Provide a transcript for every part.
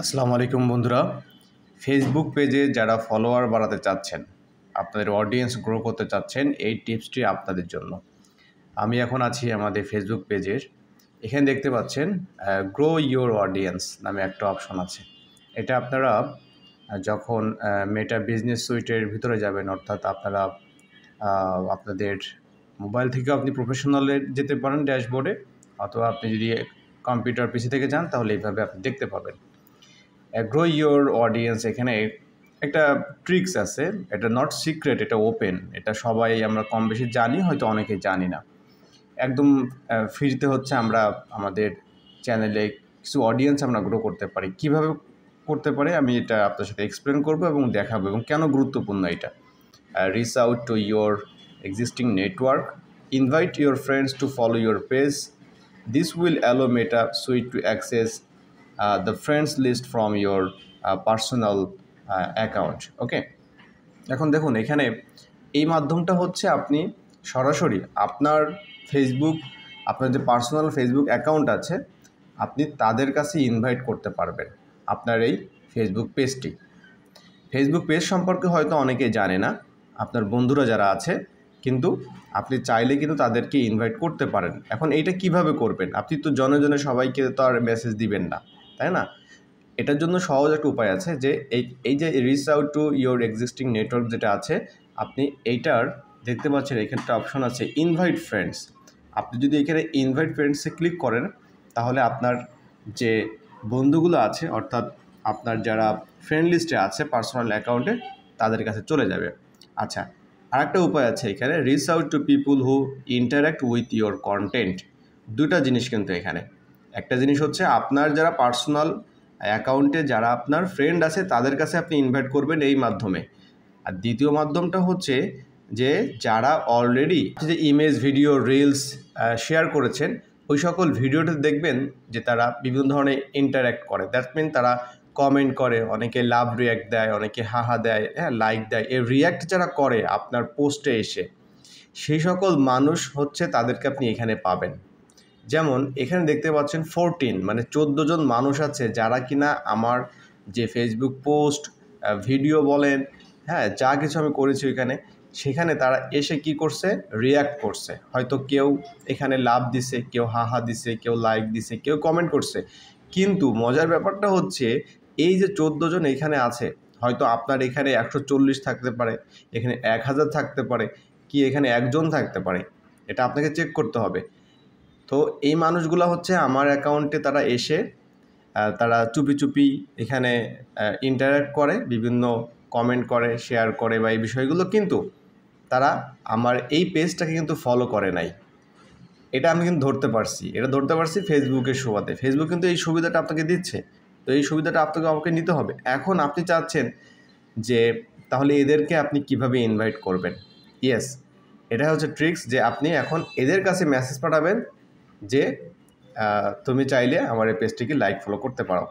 আসসালামু আলাইকুম বন্ধুরা। ফেসবুক পেজে যারা ফলোয়ার বাড়াতে চাচ্ছেন, আপনাদের অডিয়েন্স গ্রো করতে চাচ্ছেন, এই টিপসটি আপনাদের জন্য। আমি এখন আছি আমাদের ফেসবুক পেজের। এখানে দেখতে পাচ্ছেন গ্রো ইওর অডিয়েন্স নামে একটা অপশন আছে। এটা আপনারা যখন মেটা বিজনেস সুইটের ভিতরে যাবেন, অর্থাৎ আপনারা আপনাদের মোবাইল থেকেও আপনি প্রফেশনালে যেতে পারেন ড্যাশবোর্ডে, অথবা আপনি যদি কম্পিউটার পিসি থেকে যান তাহলে এইভাবে আপনি দেখতে পাবেন গ্রো ইওর অডিয়েন্স। এখানে একটা ট্রিক্স আছে, এটা নট সিক্রেট, এটা ওপেন, এটা সবাই আমরা কম বেশি জানি, হয়তো অনেকে জানি না। একদম ফ্রিতে হচ্ছে আমরা আমাদের চ্যানেলে কিছু অডিয়েন্স আমরা গ্রো করতে পারি। কিভাবে করতে পারি আমি এটা আপনার সাথে এক্সপ্লেন করব এবং দেখাবো এবং কেন গুরুত্বপূর্ণ এটা। Reach out to your existing network, invite your friends to follow your page, this will allow Meta suite to access the friends list from your personal account. Okay, এখন দেখুন এখানে এই মাধ্যমটা হচ্ছে আপনি সরাসরি আপনার ফেসবুক, আপনার যে পার্সোনাল ফেসবুক অ্যাকাউন্ট আছে, আপনি তাদের কাছে ইনভাইট করতে পারবেন আপনার এই ফেসবুক পেজটি। ফেসবুক পেজ সম্পর্কে হয়তো অনেকেই জানে না আপনার বন্ধুরা যারা আছে, কিন্তু আপনি চাইলে কিন্তু তাদেরকে ইনভাইট করতে পারেন। এখন এইটা কিভাবে করবেন? আপনি তো জনে জনে সবাইকে তো আর মেসেজ দিবেন না, তাই না? এটার জন্য সহজ একটা উপায় আছে, যে এই যে rich out to your existing network যেটা আছে, আপনি এইটার দেখতে পাচ্ছেন এখানে একটা অপশন আছে ইনভাইট ফ্রেন্ডস। আপনি যদি এখানে ইনভাইট ফ্রেন্ডসে ক্লিক করেন তাহলে আপনার যে বন্ধুগুলো আছে, অর্থাৎ আপনার যারা ফ্রেন্ড লিস্টে আছে পার্সোনাল অ্যাকাউন্টে, তাদের কাছে চলে যাবে। আচ্ছা, আরেকটা উপায় আছে এখানে, rich out to people who interact with your content. দুটা জিনিস কিন্তু এখানে। একটা জিনিস হচ্ছে আপনার যারা পার্সোনাল অ্যাকাউন্টে যারা আপনার ফ্রেন্ড আছে তাদের কাছে আপনি ইনভাইট করবেন এই মাধ্যমে। আর দ্বিতীয় মাধ্যমটা হচ্ছে যে যারা অলরেডি যে ইমেজ, ভিডিও, রিলস শেয়ার করেছেন, ওই সকল ভিডিওতে দেখবেন যে তারা বিভিন্ন ধরনের ইন্টারঅ্যাক্ট করে। দ্যাট মিন তারা কমেন্ট করে, অনেকে লাভ রিয়াক্ট দেয়, অনেকে হাহা দেয়, হ্যাঁ, লাইক দেয়। এই রিয়াক্ট যারা করে আপনার পোস্টে এসে, সেই সকল মানুষ হচ্ছে তাদেরকে আপনি এখানে পাবেন। যেমন এখানে দেখতে পাচ্ছেন 14 মানে 14 জন মানুষ আছে যারা কিনা আমার যে ফেসবুক পোস্ট, ভিডিও বলেন, হ্যাঁ, যা কিছু আমি করেছি ওইখানে, সেখানে তারা এসে কি করছে, রিয়্যাক্ট করছে। হয়তো কেউ এখানে লাভ দিছে, কেউ হাহা দিছে, কেউ লাইক দিছে, কেউ কমেন্ট করছে। কিন্তু মজার ব্যাপারটা হচ্ছে এই যে 14 জন এখানে আছে, হয়তো আপনার এখানে 140 থাকতে পারে, এখানে 1000 থাকতে পারে, কি এখানে একজন থাকতে পারে। এটা আপনাকে চেক করতে হবে। তো এই মানুষগুলো হচ্ছে আমার অ্যাকাউন্টে তারা এসে তারা চুপি চুপি এখানে ইন্টারঅ্যাক্ট করে, বিভিন্ন কমেন্ট করে, শেয়ার করে বা এই বিষয়গুলো, কিন্তু তারা আমার এই পেজটাকে কিন্তু ফলো করে নাই। এটা আমি কিন্তু ধরতে পারছি, এটা ধরতে পারছি ফেসবুকের সুবাদে। ফেসবুক কিন্তু এই সুবিধাটা আপনাকে দিচ্ছে, তো এই সুবিধাটা আমাকে নিতে হবে। এখন আপনি চাচ্ছেন যে তাহলে এদেরকে আপনি কিভাবে ইনভাইট করবেন? ইয়েস, এটা হচ্ছে ট্রিক্স, যে আপনি এখন এদের কাছে মেসেজ পাঠাবেন যে তুমি চাইলে আমার এই পেজটিকে লাইক ফলো করতে পারো।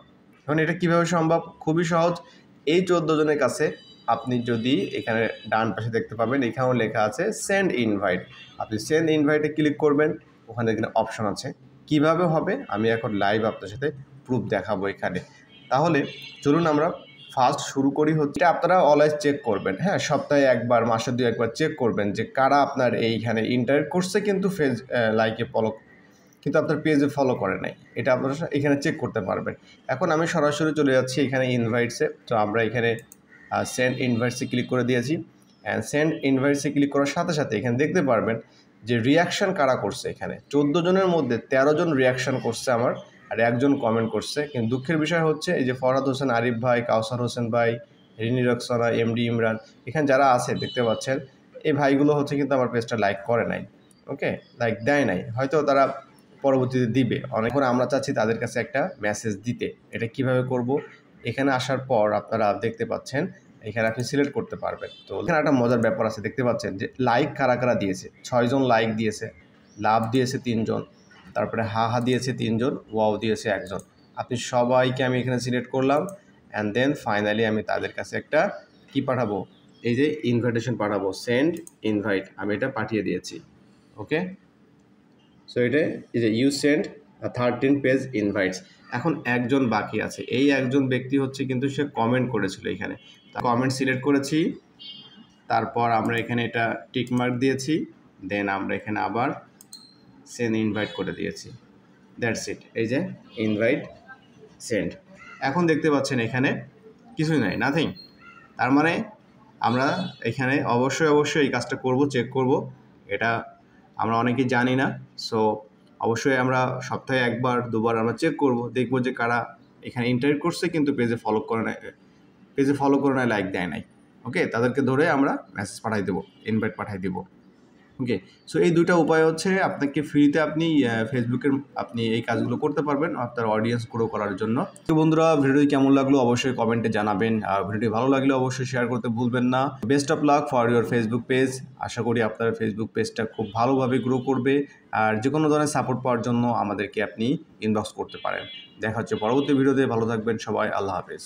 এখন এটা কীভাবে সম্ভব? খুবই সহজ। এই 14 জনের কাছে আপনি যদি এখানে ডান পাশে দেখতে পাবেন, এখানেও লেখা আছে সেন্ড ইনভাইট। আপনি সেন্ড ইনভাইটে ক্লিক করবেন, ওখানে এখানে অপশন আছে। কিভাবে হবে আমি এখন লাইভ আপনার সাথে প্রুফ দেখাবো এখানে। তাহলে চলুন আমরা ফার্স্ট শুরু করি। হচ্ছে আপনারা অলওয়েজ চেক করবেন, হ্যাঁ, সপ্তাহে একবার, মাসে 2-1বার চেক করবেন যে কারা আপনার এইখানে ইন্টারেক্ট করছে কিন্তু লাইকে ফলো, কিন্তু আপনার পেজে ফলো করে নাই। এটা আপনারা এখানে চেক করতে পারবেন। এখন আমি সরাসরি চলে যাচ্ছি এখানে ইনভাইটসে। তো আমরা এখানে সেন্ড ইনভাইটসে ক্লিক করে দিয়েছি। অ্যান্ড সেন্ড ইনভাইটসে ক্লিক করার সাথে সাথে এখানে দেখতে পারবেন যে রিয়াকশান কারা করছে। এখানে 14 জনের মধ্যে 13 জন রিয়াকশান করছে আমার, আর একজন কমেন্ট করছে। কিন্তু দুঃখের বিষয় হচ্ছে এই যে ফরহাদ হোসেন, আরিফ ভাই, কাউসার হোসেন ভাই, রিনি রক্সনা, এমডি ইমরান, এখানে যারা আছে দেখতে পাচ্ছেন, এই ভাইগুলো হচ্ছে কিন্তু আমার পেজটা লাইক করে নাই। ওকে, লাইক দেয় নাই, হয়তো তারা পরবর্তীতে দিবে। অনেকক্ষণ আমরা চাচ্ছি তাদের কাছে একটা মেসেজ দিতে। এটা কিভাবে করব? এখানে আসার পর আপনারা দেখতে পাচ্ছেন এখানে আপনি সিলেক্ট করতে পারবেন। তো এখানে একটা মজার ব্যাপার আছে, দেখতে পাচ্ছেন যে লাইক কারা কারা দিয়েছে। 6 জন লাইক দিয়েছে, লাভ দিয়েছে 3 জন, তারপরে হা দিয়েছে 3 জন, ওয়াও দিয়েছে 1 জন। আপনি সবাইকে আমি এখানে সিলেক্ট করলাম, অ্যান্ড দেন ফাইনালি আমি তাদের কাছে একটা কি পাঠাবো, এই যে ইনভাইটেশন পাঠাবো, সেন্ড ইনভাইট, আমি এটা পাঠিয়ে দিয়েছি। ওকে, সো এটা is a you send 13 page invites. এখন একজন বাকি আছে, এই একজন ব্যক্তি হচ্ছে কিন্তু সে কমেন্ট করেছিল এখানে, কমেন্ট সিলেক্ট করেছি, তারপর আমরা এখানে এটা টিক মার্ক দিয়েছি, দেন আমরা এখানে আবার সেন্ড ইনভাইট করে দিয়েছি, দ্যাটস ইট। এই যে ইনভাইট সেন্ড। এখন দেখতে পাচ্ছেন এখানে কিছুই নাই, নাথিং। তার মানে আমরা এখানে অবশ্যই এই কাজটা করব, চেক করব। এটা আমরা অনেকেই জানি না, সো অবশ্যই আমরা সপ্তাহে একবার দুবার আমরা চেক করব, দেখব যে কারা এখানে ইন্টারেক্ট করছে কিন্তু পেজে ফলো করে নাই, লাইক দেয় নাই। ওকে, তাদেরকে ধরে আমরা মেসেজ পাঠাই দেবো, ইনভাইট পাঠাই দেবো। ওকে, সো এই দুটো উপায় হচ্ছে আপনাকে ফ্রিতে আপনি ফেসবুকের আপনি এই কাজগুলো করতে পারবেন আপনার অডিয়েন্স গ্রো করার জন্য। তো বন্ধুরা, ভিডিওটি কেমন লাগলো অবশ্যই কমেন্টে জানাবেন, আর ভিডিওটি ভালো লাগলে অবশ্যই শেয়ার করতে ভুলবেন না। Best of luck for your Facebook page. আশা করি আপনার ফেসবুক পেজটা খুব ভালোভাবে গ্রো করবে, আর যে কোনো ধরনের সাপোর্ট পাওয়ার জন্য আমাদেরকে আপনি ইনবক্স করতে পারেন। দেখা হচ্ছে পরবর্তী ভিডিওতে, ভালো থাকবেন সবাই, আল্লাহ হাফেজ।